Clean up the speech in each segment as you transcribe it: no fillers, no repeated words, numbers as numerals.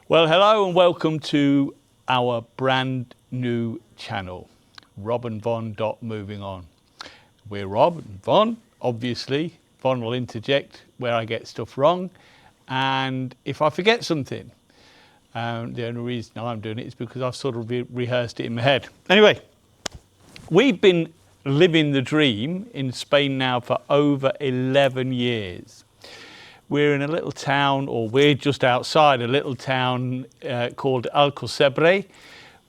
Well, hello and welcome to our brand new channel, Rob and Von Moving On. We're Rob and Von, obviously. Von will interject where I get stuff wrong, and if I forget something, the only reason I'm doing it is because I've sort of rehearsed it in my head. Anyway, we've been living the dream in Spain now for over 11 years. We're in a little town, or we're just outside a little town called Alcocebre,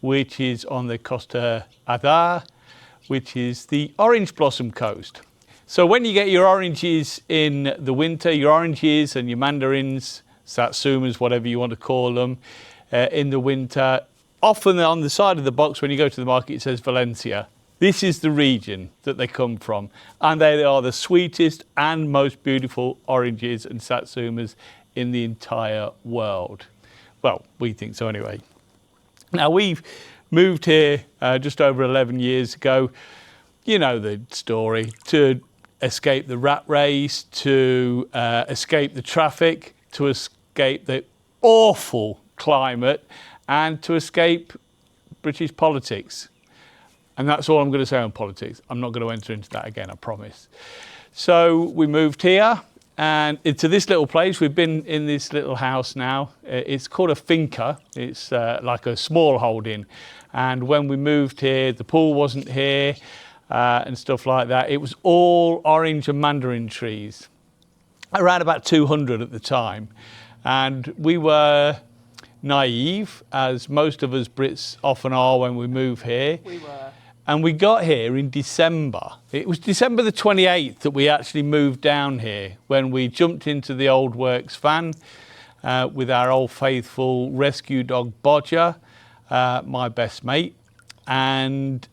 which is on the Costa Adar, which is the orange blossom coast. So when you get your oranges in the winter, your oranges and your mandarins, satsumas, whatever you want to call them, in the winter, often on the side of the box when you go to the market it says Valencia. This is the region that they come from, and they are the sweetest and most beautiful oranges and satsumas in the entire world. Well, we think so anyway. Now, we've moved here just over 11 years ago. You know the story, to escape the rat race, to escape the traffic, to escape the awful climate, and to escape British politics. And that's all I'm going to say on politics. I'm not going to enter into that again, I promise. So we moved here and into this little place. We've been in this little house now. It's called a finca. It's like a small holding. And when we moved here, the pool wasn't here and stuff like that. It was all orange and mandarin trees, around about 200 at the time. And we were naive, as most of us Brits often are when we move here. We were. And we got here in December. It was December the 28th that we actually moved down here, when we jumped into the Old Works van with our old faithful rescue dog Bodger, my best mate, and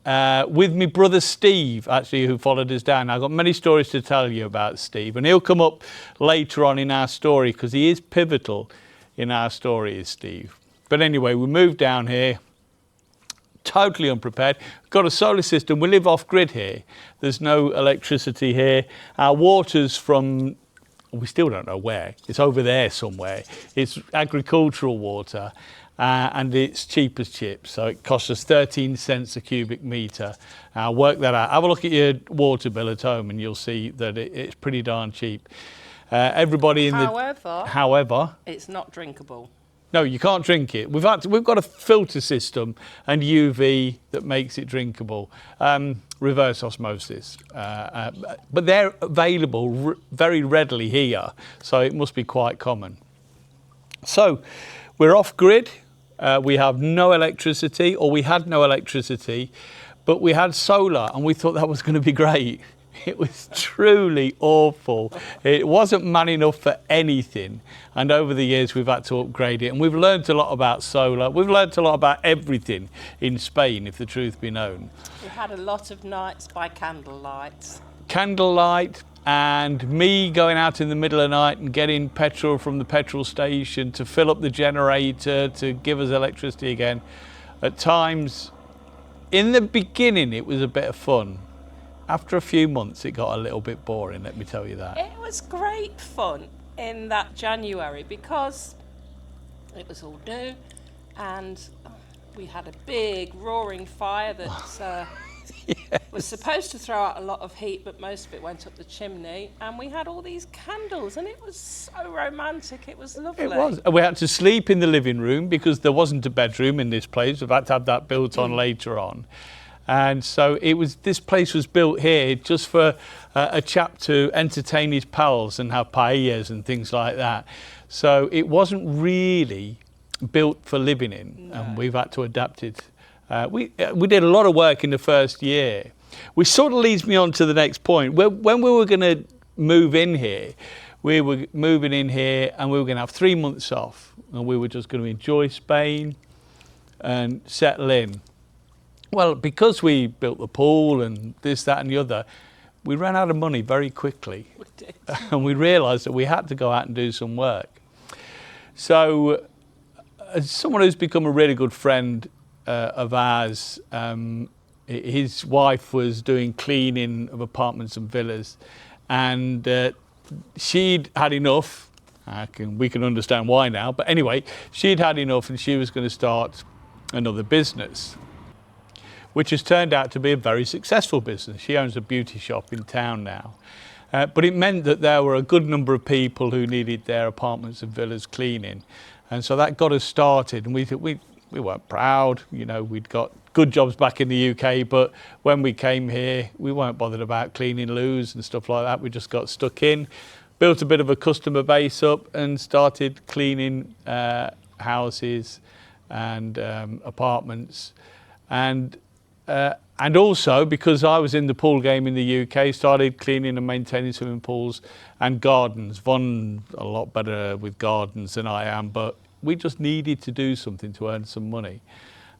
with my brother Steve, actually, who followed us down. I've got many stories to tell you about Steve, and he'll come up later on in our story because he is pivotal in our story, is Steve. But anyway, we moved down here. Totally unprepared. Got a solar system. We live off grid here. There's no electricity here. Our water's from, we still don't know where. It's over there somewhere. It's agricultural water and it's cheap as chips. So it costs us 13 cents a cubic metre. I'll work that out. Have a look at your water bill at home and you'll see that it's pretty darn cheap. Everybody in However, it's not drinkable. No, you can't drink it. We've got a filter system and UV that makes it drinkable, reverse osmosis. But they're available very readily here, so it must be quite common. So we're off grid. We have no electricity, or we had no electricity, but we had solar, and we thought that was going to be great. It was truly awful. It wasn't man enough for anything. And over the years, we've had to upgrade it. And we've learned a lot about solar. We've learned a lot about everything in Spain, if the truth be known. We had a lot of nights by candlelight. Candlelight, and me going out in the middle of the night and getting petrol from the petrol station to fill up the generator to give us electricity again. At times, in the beginning, it was a bit of fun. After a few months, it got a little bit boring, let me tell you that. It was great fun in that January because it was all new and we had a big roaring fire that Yes. was supposed to throw out a lot of heat, but most of it went up the chimney. And we had all these candles and it was so romantic. It was lovely. It was. We had to sleep in the living room because there wasn't a bedroom in this place. We've had to have that built on later on. And so this place was built here just for a chap to entertain his pals and have paellas and things like that. So it wasn't really built for living in, No. and we've had to adapt it. We did a lot of work in the first year, which sort of leads me on to the next point. When we were going to move in here, we were moving in here and we were going to have 3 months off, and we were just going to enjoy Spain and settle in. Well, because we built the pool and this, that and the other, we ran out of money very quickly. We did. And we realised that we had to go out and do some work. So as someone who's become a really good friend of ours, his wife was doing cleaning of apartments and villas, and she'd had enough We can understand why now. But anyway, she'd had enough and she was going to start another business, which has turned out to be a very successful business. She owns a beauty shop in town now. But it meant that there were a good number of people who needed their apartments and villas cleaning. And so that got us started. And we weren't proud, you know, we'd got good jobs back in the UK, but when we came here, we weren't bothered about cleaning loos and stuff like that. We just got stuck in, built a bit of a customer base up and started cleaning houses and apartments. And also, because I was in the pool game in the UK, started cleaning and maintaining swimming pools and gardens. Von a lot better with gardens than I am, but we just needed to do something to earn some money.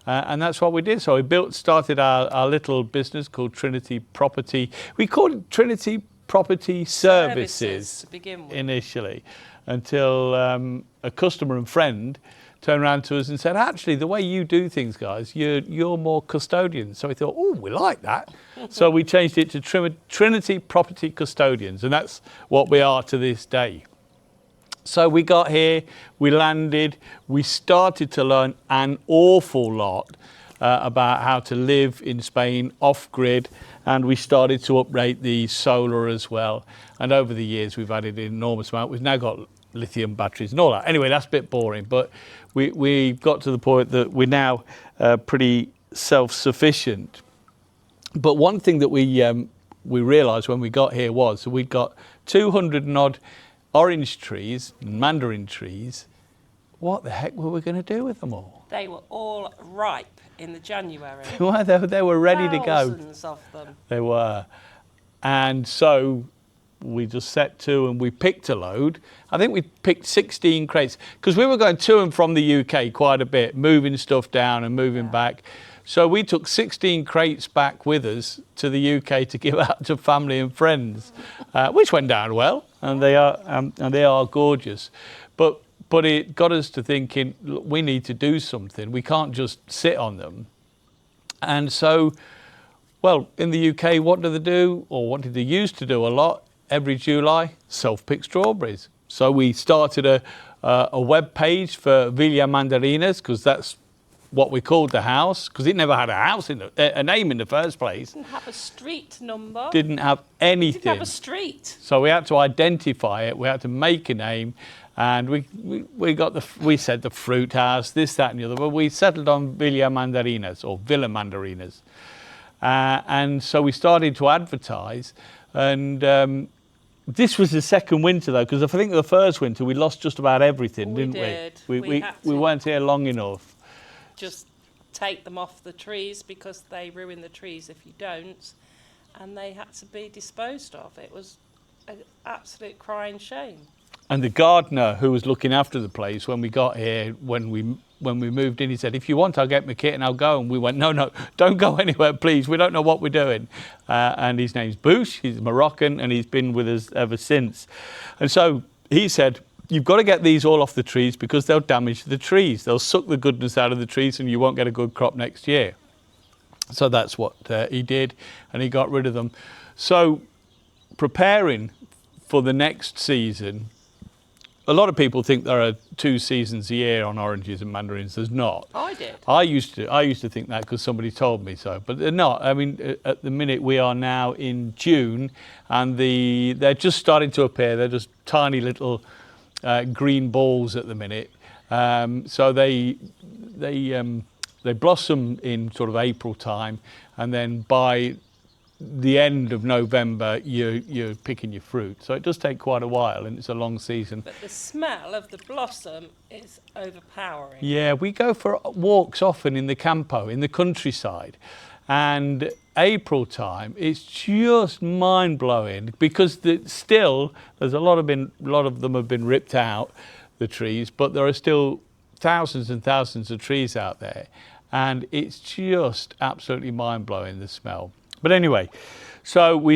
And that's what we did. So we started our little business called Trinity Property. We called it Trinity Property Services to begin with. Initially, until a customer and friend turned around to us and said, actually, the way you do things, guys, you're more custodians. So we thought, oh, we like that. So we changed it to Trinity Property Custodians, and that's what we are to this day. So we got here, we landed, we started to learn an awful lot about how to live in Spain off-grid, and we started to upgrade the solar as well. And over the years, we've added an enormous amount. We've now got lithium batteries and all that. Anyway, that's a bit boring, but we got to the point that we're now pretty self-sufficient. But one thing that we realised when we got here was that we'd got 200 and odd orange trees, mandarin trees. What the heck were we going to do with them all? They were all ripe in the January. They were ready to go. Thousands of them. They were. And so we just set to and we picked a load. I think we picked 16 crates because we were going to and from the UK quite a bit, moving stuff down and moving back. So we took 16 crates back with us to the UK to give out to family and friends, which went down well, and they are gorgeous. But it got us to thinking, look, we need to do something. We can't just sit on them. And so, well, in the UK, what do they do, or what did they used to do a lot? Every July, self-pick strawberries. So we started a web page for Villa Mandarinas, because that's what we called the house, because it never had a name in the first place. Didn't have a street number. Didn't have anything. Didn't have a street. So we had to identify it. We had to make a name, and we said the fruit house, this, that, and the other. But we settled on Villa Mandarinas or Villa Mandarinas, and so we started to advertise. And this was the second winter though, because I think the first winter we lost just about everything, didn't we? We weren't here long enough. Just take them off the trees because they ruin the trees if you don't, and they had to be disposed of. It was an absolute crying shame. And the gardener who was looking after the place when we got here, when we moved in, he said, if you want, I'll get my kit and I'll go. And we went, no, don't go anywhere, please. We don't know what we're doing. And his name's Bouch, he's Moroccan, and he's been with us ever since. And so he said, you've got to get these all off the trees because they'll damage the trees. They'll suck the goodness out of the trees and you won't get a good crop next year. So that's what he did, and he got rid of them. So preparing for the next season, a lot of people think there are 2 seasons a year on oranges and mandarins. There's not. I did. I used to think that because somebody told me so, but they're not. I mean, at the minute we are now in June, and they're just starting to appear. They're just tiny little green balls at the minute. So they blossom in sort of April time, and then by the end of November you're picking your fruit. So it does take quite a while, and it's a long season. But the smell of the blossom is overpowering. Yeah, we go for walks often in the campo, in the countryside, and April time, it's just mind-blowing because there's a lot of them have been ripped out, the trees, but there are still thousands and thousands of trees out there, and it's just absolutely mind-blowing, the smell. But anyway, so we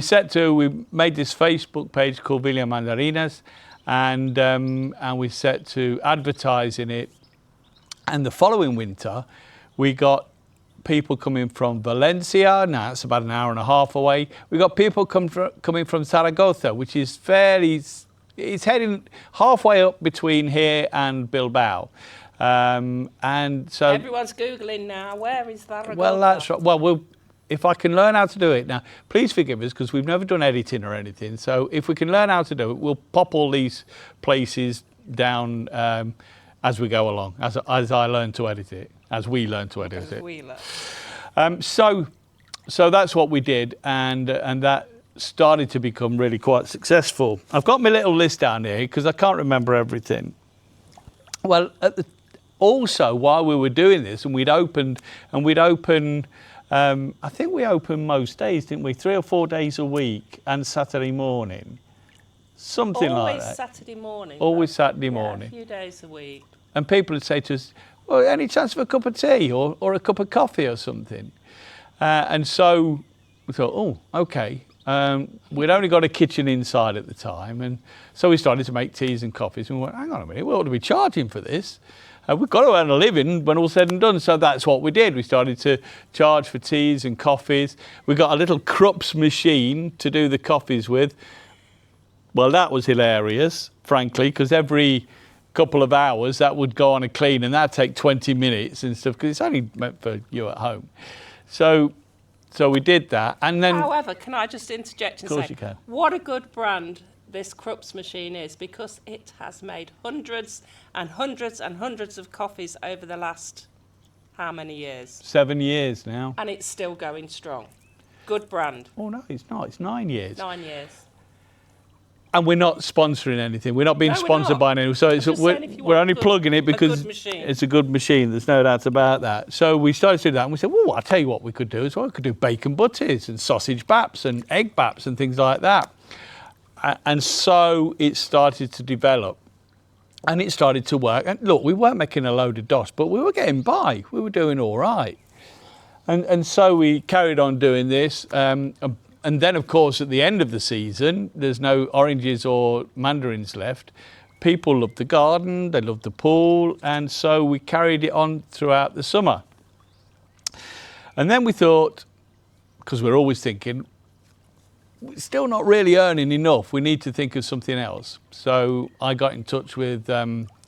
made this Facebook page called Villa Mandarinas, and we set to advertise in it. And the following winter, we got people coming from Valencia. Now it's about an hour and a half away. We got people coming from Zaragoza, which is fairly It's heading halfway up between here and Bilbao. And so Everyone's Googling now, where is Zaragoza? well, that's right. Well, if I can learn how to do it now, please forgive us because we've never done editing or anything. So if we can learn how to do it, we'll pop all these places down as we go along, as I learn to edit it, as we learn to edit it. So that's what we did, and that started to become really quite successful. I've got my little list down here because I can't remember everything. Well, also while we were doing this, and we'd open. I think we opened most days, didn't we? 3 or 4 days a week and Saturday morning. Something like that. Always Saturday morning. Always Saturday Yeah, morning. a few days a week. And people would say to us, well, any chance for a cup of tea or a cup of coffee or something? And so we thought, oh, OK. We'd only got a kitchen inside at the time. And so we started to make teas and coffees. And we went, hang on a minute, we ought to be charging for this. We've got to earn a living when all's said and done. So that's what we did. We started to charge for teas and coffees. We got a little Krups machine to do the coffees with. Well, that was hilarious, frankly, because every couple of hours that would go on a clean and that'd take 20 minutes and stuff because it's only meant for you at home. So we did that. And then, However, can I just interject and Of course say, you can. what a good brand this Krups machine is, because it has made hundreds and hundreds and hundreds of coffees over the last how many years? 7 years now. And it's still going strong. Good brand. Oh, no, it's not. It's 9 years. 9 years. And we're not sponsoring anything. We're not being No, we're sponsored not. by anyone. So it's, just saying if you we're want only good- plugging it a good because machine. it's a good machine. There's no doubt about that. So we started to do that and we said, well, I'll tell you what we could do as well. We could do bacon butties and sausage baps and egg baps and things like that. And so it started to develop and it started to work. And look, we weren't making a load of dosh, but we were getting by. We were doing all right. And so we carried on doing this. And then, of course, at the end of the season, there's no oranges or mandarins left. People loved the garden, they loved the pool, and so we carried it on throughout the summer. And then we thought, because we're always thinking, we're still not really earning enough, we need to think of something else. So I got in touch with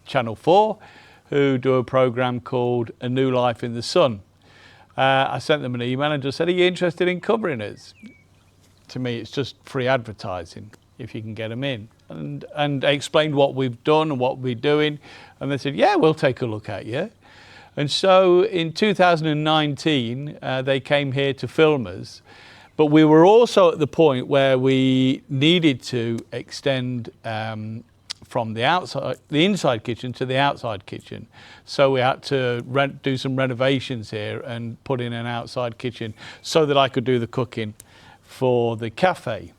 Channel 4, who do a programme called A New Life in the Sun. I sent them an email and just said, are you interested in covering us? To me, it's just free advertising if you can get them in. And I explained what we've done and what we're doing. And they said, yeah, we'll take a look at you. And so in 2019, they came here to film us. But we were also at the point where we needed to extend from the inside kitchen to the outside kitchen. So we had to do some renovations here and put in an outside kitchen so that I could do the cooking for the cafe.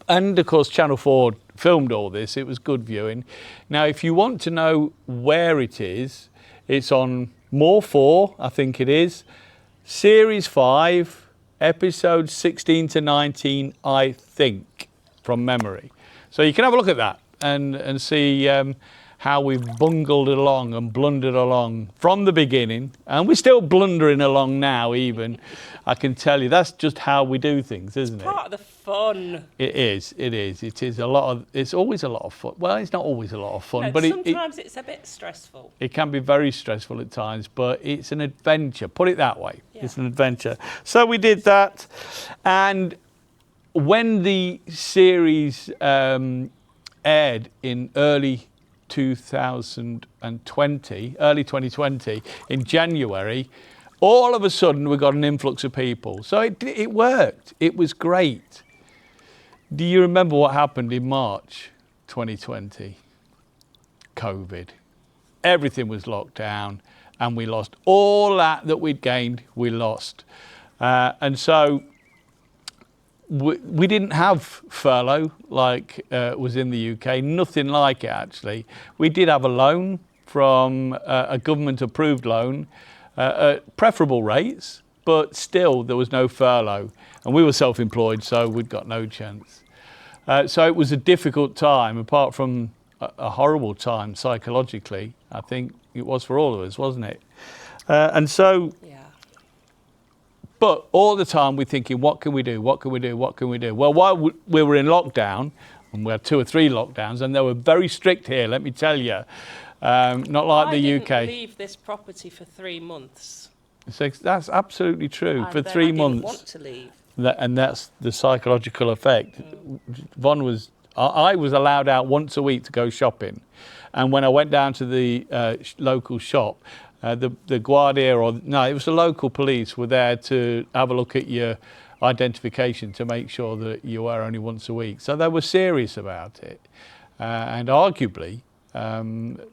And of course Channel 4 filmed all this. It was good viewing. Now if you want to know where it is, it's on More 4, I think it is, Series 5, episodes 16 to 19, I think, from memory. So you can have a look at that and see how we've bungled along and blundered along from the beginning. And we're still blundering along now even. I can tell you, that's just how we do things, isn't it? Part of the fun. It is. It's always a lot of fun. Well, it's not always a lot of fun, No, but sometimes it's a bit stressful. it can be very stressful at times, but it's an adventure. Put it that way. Yeah. It's an adventure. So we did that. And when the series aired in early 2020, in January, all of a sudden we got an influx of people. So it worked. It was great. Do you remember what happened in March 2020? COVID. Everything was locked down and we lost all that we'd gained, we lost. And so we didn't have furlough like was in the UK, nothing like it actually. We did have a loan from a government approved loan at preferable rates, but still there was no furlough. And we were self-employed, so we'd got no chance. So it was a difficult time, apart from a horrible time psychologically. I think it was for all of us, wasn't it? And so, Yeah. but all the time we're thinking, what can we do? What can we do? What can we do? Well, while we were in lockdown, And we had 2 or 3 lockdowns, and they were very strict here, let me tell you. Not like I the didn't UK. leave this property for 3 months. So that's absolutely true. And For then 3 I didn't months. want to leave. And that's the psychological effect. Von was, I was allowed out once a week to go shopping. And when I went down to the local shop, the Guardia, it was the local police were there to have a look at your identification to make sure that you were only once a week. So they were serious about it. And arguably,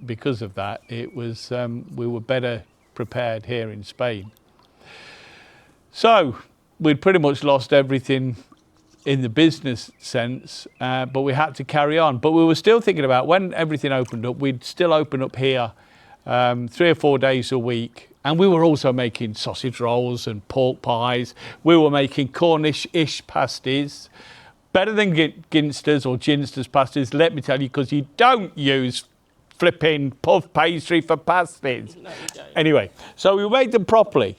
because of that, it was we were better prepared here in Spain. So we'd pretty much lost everything in the business sense, but we had to carry on. But we were still thinking about when everything opened up, we'd still open up here 3 or 4 days a week. And we were also making sausage rolls and pork pies. We were making Cornish-ish pasties. Better than Ginsters or Ginsters pasties, let me tell you, because you don't use flipping puff pastry for pasties. No, you don't. Anyway, so we made them properly.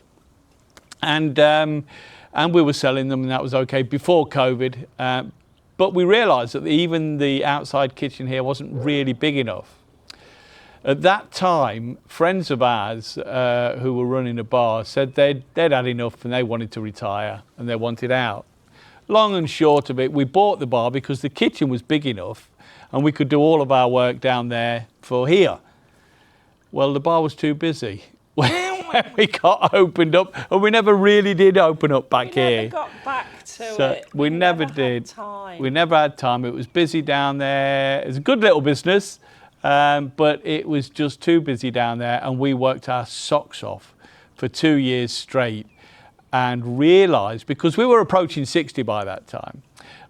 And we were selling them, and that was okay before COVID. But we realised that even the outside kitchen here wasn't really big enough. At that time, friends of ours who were running a bar said they'd had enough and they wanted to retire and they wanted out. Long and short of it, we bought the bar because the kitchen was big enough and we could do all of our work down there for here. Well, the bar was too busy when we got opened up, and we never really did open up back We here. never got back to So it. we never had did. time. We never had time. It was busy down there. It was a good little business, but it was just too busy down there, and we worked our socks off for 2 years straight and realised, because we were approaching 60 by that time,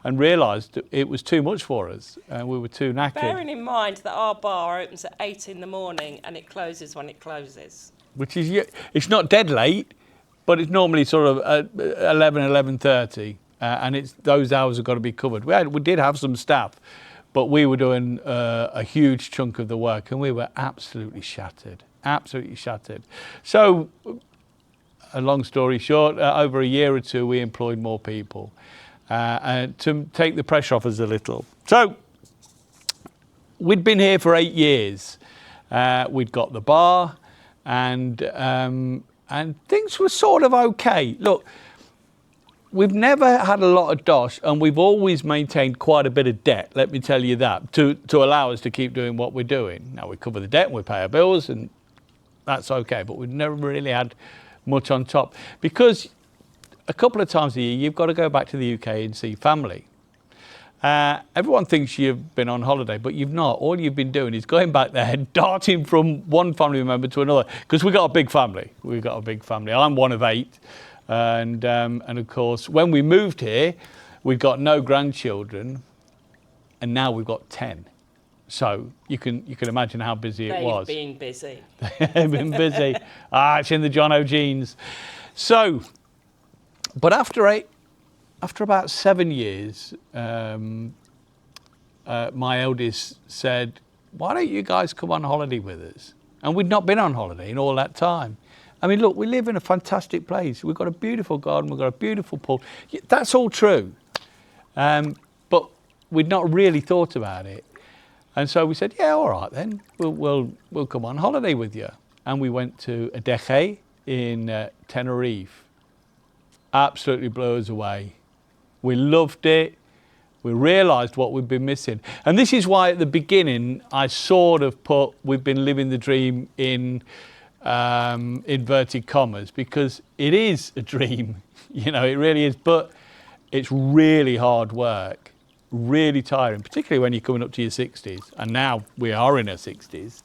and realised it was too much for us and we were too knackered. Bearing in mind that our bar opens at 8 in the morning and it closes when it closes. Which is, it's not dead late, but it's normally sort of 11, 11:30, and it's those hours have got to be covered. We did have some staff, but we were doing a huge chunk of the work, and we were absolutely shattered. So, a long story short, over a year or two, we employed more people to take the pressure off us a little. So, we'd been here for 8 years. We'd got the bar, and things were sort of okay. Look, we've never had a lot of dosh, and we've always maintained quite a bit of debt, let me tell you that, to allow us to keep doing what we're doing. Now, we cover the debt and we pay our bills, and that's okay, but we've never really had much on top, because a couple of times a year you've got to go back to the UK and see family. Everyone thinks you've been on holiday, but you've not. All you've been doing is going back there and darting from one family member to another, because we've got a big family. I'm one of 8, and of course when we moved here we've got no grandchildren, and now we've got 10. So you can imagine how busy it was. They've been busy. They've been busy. It's in the John O genes. So, but after about 7 years, my eldest said, "Why don't you guys come on holiday with us?" And we'd not been on holiday in all that time. I mean, look, we live in a fantastic place. We've got a beautiful garden. We've got a beautiful pool. That's all true. But we'd not really thought about it. And so we said, yeah, all right then, we'll come on holiday with you. And we went to Adeje in Tenerife. Absolutely blew us away. We loved it. We realised what we'd been missing. And this is why at the beginning I sort of put we've been living the dream in inverted commas, because it is a dream, it really is, but it's really hard work. Really tiring, particularly when you're coming up to your 60s, and now we are in our 60s,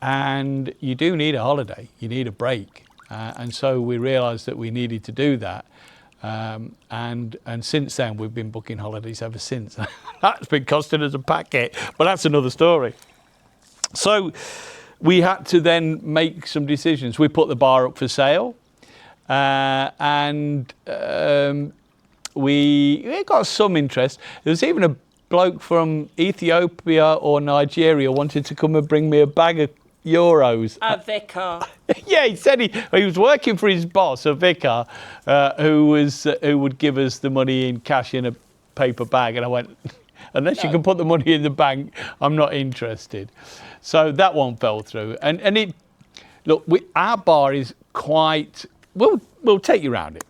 and you do need a holiday, you need a break, and so we realised that we needed to do that, and since then we've been booking holidays ever since. That's been costing us a packet, but that's another story. So we had to then make some decisions. We put the bar up for sale, and we got some interest. There was even a bloke from Ethiopia or Nigeria wanted to come and bring me a bag of euros. A vicar. Yeah, he said he was working for his boss, a vicar, who would give us the money in cash in a paper bag. And Unless you No. can put the money in the bank, I'm not interested. So that one fell through. And it, look, our bar is quite, we'll take you around it.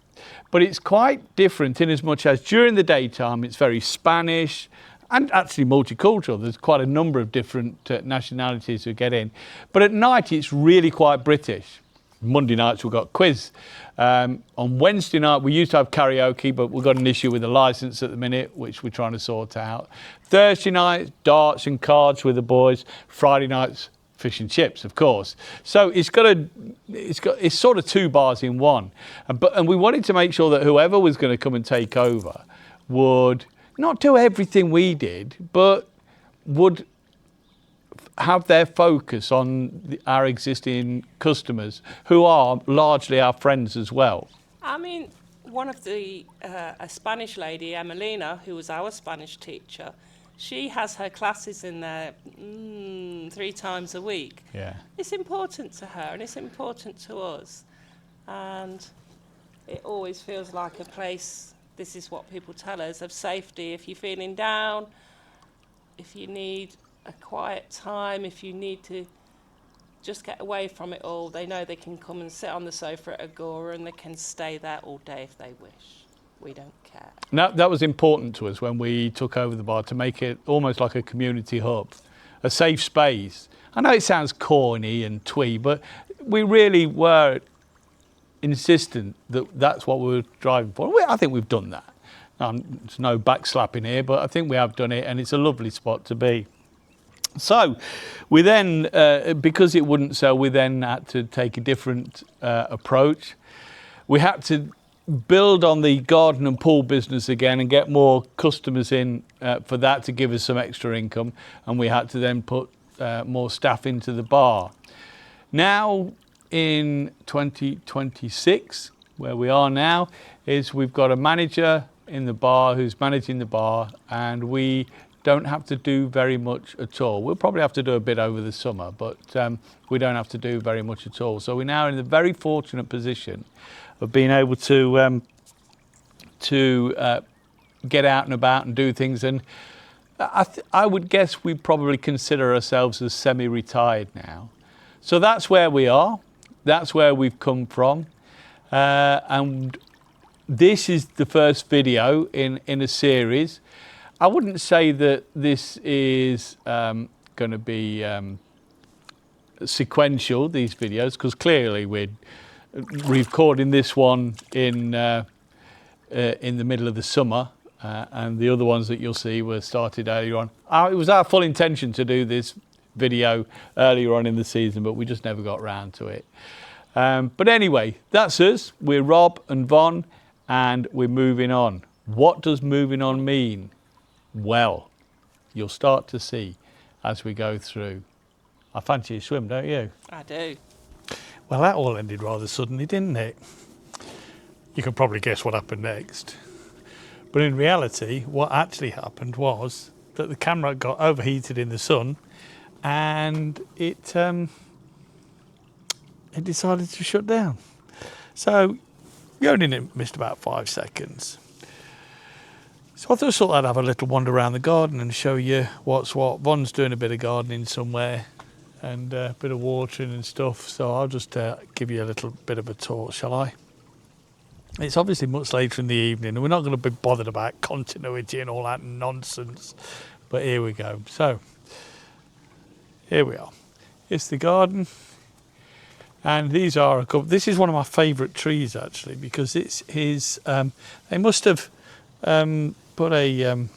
But it's quite different in as much as during the daytime, it's very Spanish and actually multicultural. There's quite a number of different nationalities who get in. But at night, it's really quite British. Monday nights, we've got quiz. On Wednesday night, we used to have karaoke, but we've got an issue with the licence at the minute, which we're trying to sort out. Thursday nights, darts and cards with the boys. Friday nights, fish and chips, of course. So it's sort of two bars in one. And we wanted to make sure that whoever was going to come and take over would not do everything we did, but would have their focus on our existing customers, who are largely our friends as well. I mean, one of the, a Spanish lady, Emelina, who was our Spanish teacher, she has her classes in there 3 times a week. Yeah. It's important to her and it's important to us. And it always feels like a place, this is what people tell us, of safety. If you're feeling down, if you need a quiet time, if you need to just get away from it all, they know they can come and sit on the sofa at Agora and they can stay there all day if they wish. We don't care. Now, that was important to us when we took over the bar, to make it almost like a community hub, a safe space. I know it sounds corny and twee, but we really were insistent that that's what we were driving for. I think we've done that. There's no backslapping here, but I think we have done it, and it's a lovely spot to be. So we then, because it wouldn't sell, we then had to take a different approach. We had to build on the garden and pool business again and get more customers in for that to give us some extra income. And we had to then put more staff into the bar. Now in 2026, where we are now, is we've got a manager in the bar who's managing the bar, and we don't have to do very much at all. We'll probably have to do a bit over the summer, but we don't have to do very much at all. So we're now in the very fortunate position of being able to get out and about and do things. And I would guess we probably consider ourselves as semi-retired now. So that's where we are. That's where we've come from. And this is the first video in a series. I wouldn't say that this is going to be sequential, these videos, because clearly we're recording this one in the middle of the summer, and the other ones that you'll see were started earlier on. It was our full intention to do this video earlier on in the season, but we just never got round to it. But anyway, that's us. We're Rob and Von, and we're moving on. What does moving on mean? Well, you'll start to see as we go through. I fancy a swim, don't you? I do. Well, that all ended rather suddenly, didn't it? You can probably guess what happened next. But in reality, what actually happened was that the camera got overheated in the sun, and it decided to shut down. So you only missed about 5 seconds. So I just thought I'd have a little wander around the garden and show you what's what. Von's doing a bit of gardening somewhere and a bit of watering and stuff. So I'll just give you a little bit of a tour, shall I? It's obviously much later in the evening and we're not going to be bothered about continuity and all that nonsense. But here we go. So here we are. It's the garden. And these are a couple. This is one of my favourite trees actually, because it's his. They must have put a.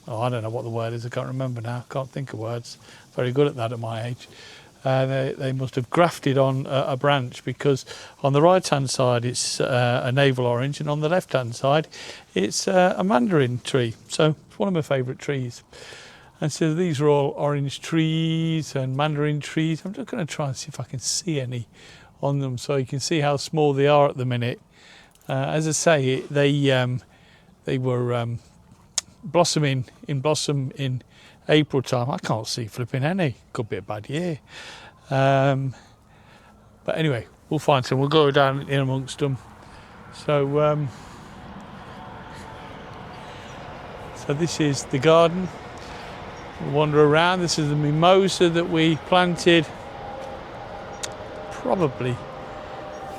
I don't know what the word is. I can't remember now. Can't think of words. Very good at that at my age. They must have grafted on a branch, because on the right hand side it's a navel orange, and on the left hand side it's a mandarin tree. So it's one of my favourite trees. And so these are all orange trees and mandarin trees. I'm just going to try and see if I can see any on them, so you can see how small they are at the minute. As I say, they were blossoming in blossom in April time. I can't see flipping any. Could be a bad year. But anyway, we'll find some. We'll go down in amongst them. So So this is the garden. We'll wander around. This is the mimosa that we planted probably,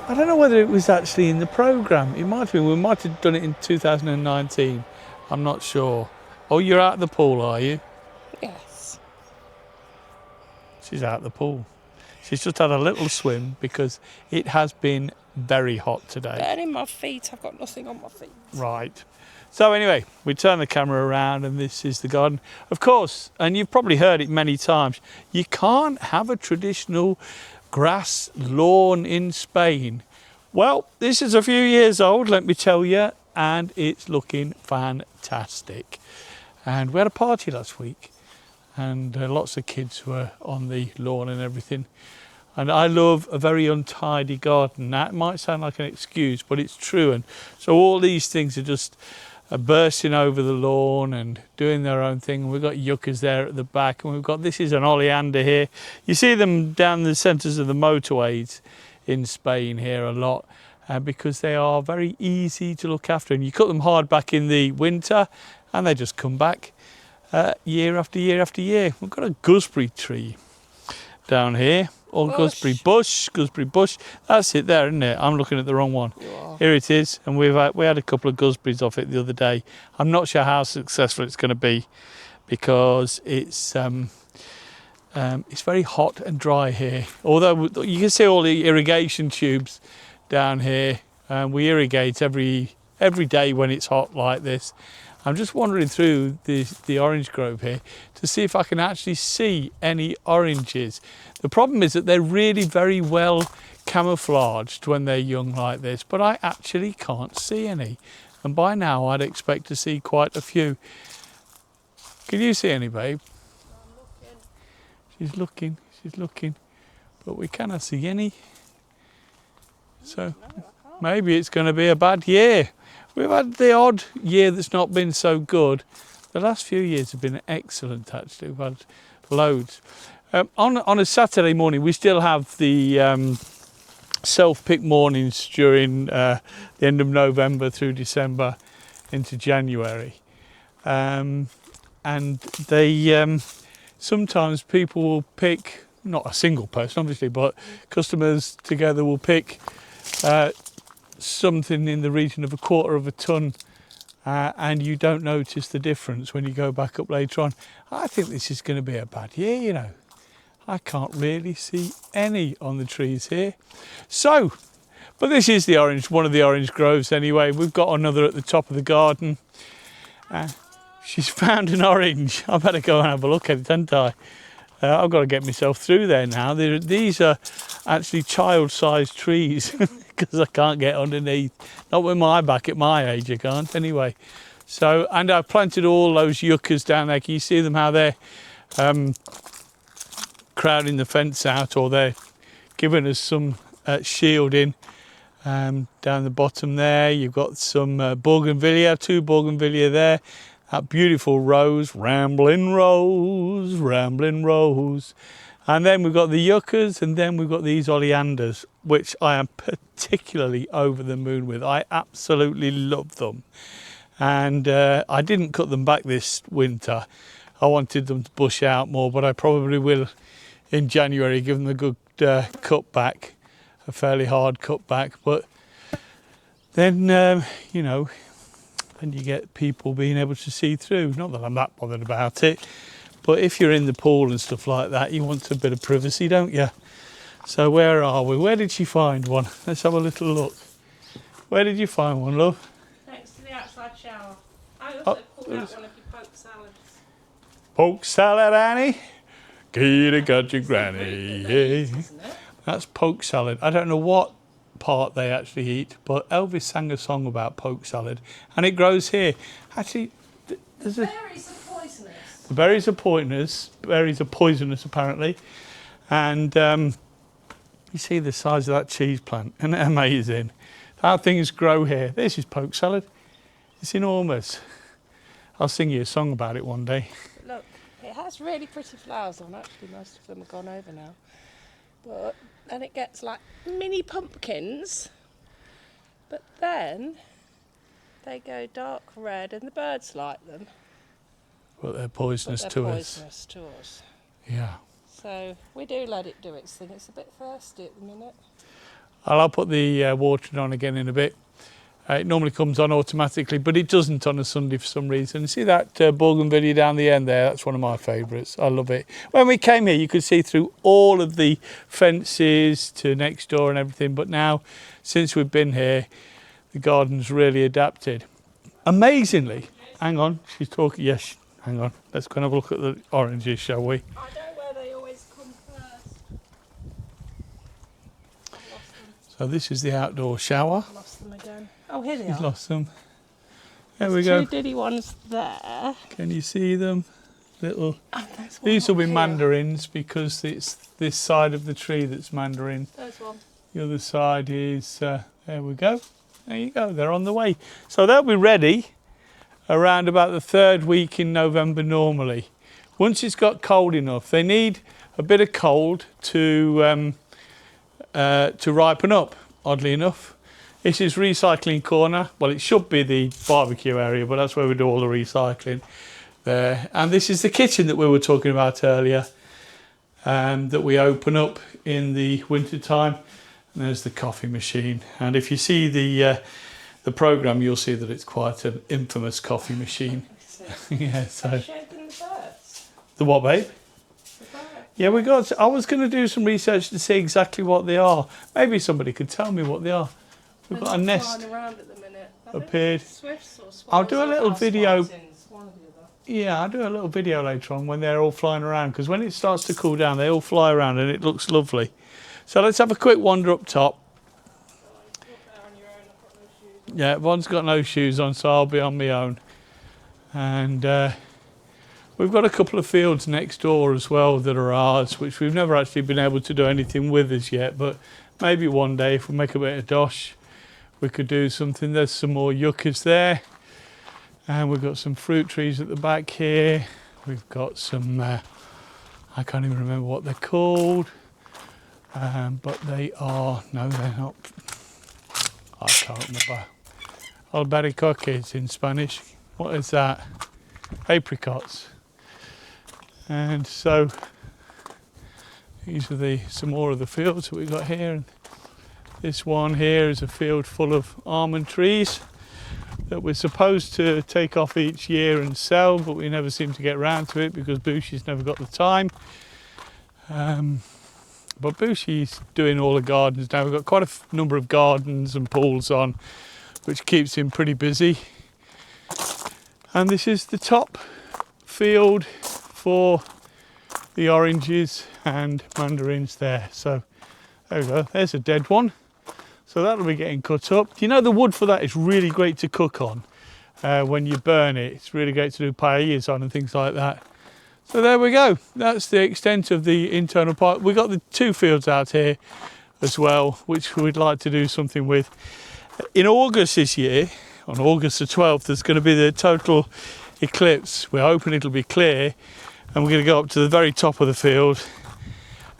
I don't know whether it was actually in the programme. It might have been. We might have done it in 2019. I'm not sure. Oh, you're out of the pool, are you? Yes. She's out of the pool. She's just had a little swim because it has been very hot today. Burning my feet. I've got nothing on my feet. Right. So anyway, we turn the camera around and this is the garden. Of course, and you've probably heard it many times, you can't have a traditional grass lawn in Spain. Well, this is a few years old, let me tell you, and it's looking fantastic. And we had a party last week and lots of kids were on the lawn and everything. And I love a very untidy garden. Now, it might sound like an excuse, but it's true. And so all these things are just bursting over the lawn and doing their own thing. We've got yuccas there at the back, and we've got, this is an oleander here. You see them down the centres of the motorways in Spain here a lot because they are very easy to look after. And you cut them hard back in the winter and they just come back year after year after year. We've got a gooseberry tree down here. Or gooseberry bush. That's it there, isn't it? I'm looking at the wrong one. Here it is, and we had a couple of gooseberries off it the other day. I'm not sure how successful it's going to be because it's very hot and dry here. Although you can see all the irrigation tubes down here, we irrigate every day when it's hot like this. I'm just wandering through the orange grove here to see if I can actually see any oranges. The problem is that they're really very well camouflaged when they're young like this, but I actually can't see any. And by now I'd expect to see quite a few. Can you see any, babe? I'm looking. She's looking, but we cannot see any. So maybe it's going to be a bad year. We've had the odd year that's not been so good. The last few years have been excellent, actually. We've had loads. On a Saturday morning, we still have the self-pick mornings during the end of November through December into January. And they sometimes people will pick, not a single person obviously, but customers together will pick something in the region of 1/4 of a tonne and you don't notice the difference when you go back up later on. I think this is going to be a bad year, you know. I can't really see any on the trees here. So, but this is the orange, one of the orange groves anyway. We've got another at the top of the garden. She's found an orange. I better go and have a look at it, haven't I? I've got to get myself through there now. These are actually child-sized trees because I can't get underneath. Not with my back at my age, I can't anyway. So, and I've planted all those yuccas down there. Can you see them, how they're crowding the fence out, or they're giving us some shielding down the bottom there. You've got some bougainvillea, 2 bougainvillea there. That beautiful rose, rambling rose, rambling rose. And then we've got the yuccas, and then we've got these oleanders, which I am particularly over the moon with. I absolutely love them. And I didn't cut them back this winter. I wanted them to bush out more, but I probably will in January give them a good cut back, a fairly hard cut back. But then, you know, then you get people being able to see through. Not that I'm that bothered about it, but if you're in the pool and stuff like that, you want a bit of privacy, don't you? So where are we? Where did she find one? Let's have a little look. Where did you find one, love? Next to the outside shower. I also pulled out one of your poke salads. Poke salad, Annie? Kita got your granny. Isn't it? That's poke salad. I don't know what part they actually eat, but Elvis sang a song about poke salad, and it grows here. Actually, there's a... Berries are poisonous. The berries are poisonous. Berries are poisonous, apparently. And you see the size of that cheese plant, isn't it amazing? How things grow here. This is poke salad. It's enormous. I'll sing you a song about it one day. Look, it has really pretty flowers on. Actually, most of them are gone over now. But then it gets like mini pumpkins. But then they go dark red, and the birds like them. but they're but poisonous they're to us. poisonous to us. Yeah. So we do let it do its thing. It's a bit thirsty at the minute. I'll put the watering on again in a bit. It normally comes on automatically, but it doesn't on a Sunday for some reason. See that bougainvillea down the end there? That's one of my favourites. I love it. When we came here, you could see through all of the fences to next door and everything. But now, since we've been here, the garden's really adapted. Amazingly, hang on, she's talking. Yes, hang on. Let's go and have a look at the oranges, shall we? I know where they always come first. I've lost them. So this is the outdoor shower. I've lost them again. Oh, here they She's are. lost them. There we There's go. two diddy ones there. Can you see them? Little. And there's one These will up be here. mandarins because it's this side of the tree that's mandarin. There's one. The other side is, there we go. There you go, they're on the way. So they'll be ready around about the 3rd week in November normally. Once it's got cold enough, they need a bit of cold to ripen up, oddly enough. This is recycling corner. Well, it should be the barbecue area, but that's where we do all the recycling there. And this is the kitchen that we were talking about earlier, that we open up in the winter time. And there's the coffee machine. And if you see the programme, you'll see that it's quite an infamous coffee machine. Yeah, so. Shaking the birds. The what, babe? The birds. Yeah, I was going to do some research to see exactly what they are. Maybe somebody could tell me what they are. We've They're got a not nest flying around at the minute. I think appeared. Swifts or swans I'll do a or little house video. martins, one or the other. Yeah, I'll do a little video later on when they're all flying around, because when it starts to cool down, they all fly around and it looks lovely. So let's have a quick wander up top. You're there on your own, I've got no shoes. Yeah, Von's got no shoes on, so I'll be on my own. And we've got a couple of fields next door as well that are ours, which we've never actually been able to do anything with as yet, but maybe one day if we make a bit of dosh, we could do something. There's some more yuccas there. And we've got some fruit trees at the back here. We've got some, I can't even remember what they're called. But they are, no, they're not. I can't remember. Albaricoques in Spanish. What is that? Apricots. And so these are some more of the fields that we've got here. And this one here is a field full of almond trees that we're supposed to take off each year and sell, but we never seem to get around to it because Bushy's never got the time. But Bushy's doing all the gardens now. We've got quite a number of gardens and pools on, which keeps him pretty busy. And this is the top field for the oranges and mandarins there. So there we go, there's a dead one. So that'll be getting cut up. You know, the wood for that is really great to cook on when you burn it. It's really great to do paellas on and things like that. So there we go. That's the extent of the internal part. We've got the 2 fields out here as well, which we'd like to do something with. In August this year, on August the 12th, there's going to be the total eclipse. We're hoping it'll be clear, and we're going to go up to the very top of the field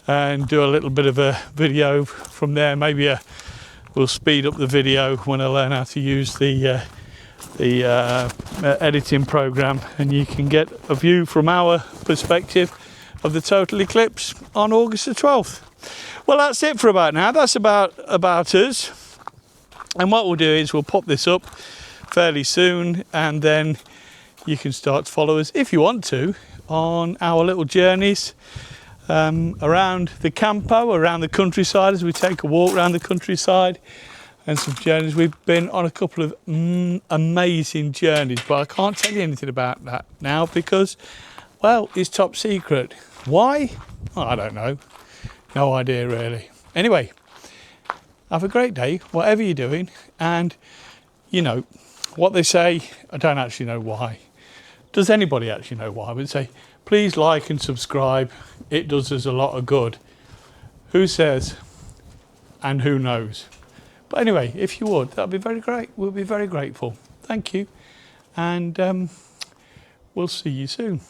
and do a little bit of a video from there. Maybe we'll speed up the video when I learn how to use the editing program, and you can get a view from our perspective of the total eclipse on August the 12th. Well, that's it for about now. That's about us. And what we'll do is we'll pop this up fairly soon, and then you can start to follow us if you want to on our little journeys around the campo, around the countryside, as we take a walk around the countryside, and some journeys. We've been on a couple of amazing journeys, but I can't tell you anything about that now because, well, it's top secret. Why? Well, I don't know. No idea really. Anyway, have a great day, whatever you're doing, and you know what they say. I don't actually know why. Does anybody actually know why? I would say, please like and subscribe. It does us a lot of good. Who says? And who knows? But anyway, if you would, that'd be very great. We'll be very grateful. Thank you. And we'll see you soon.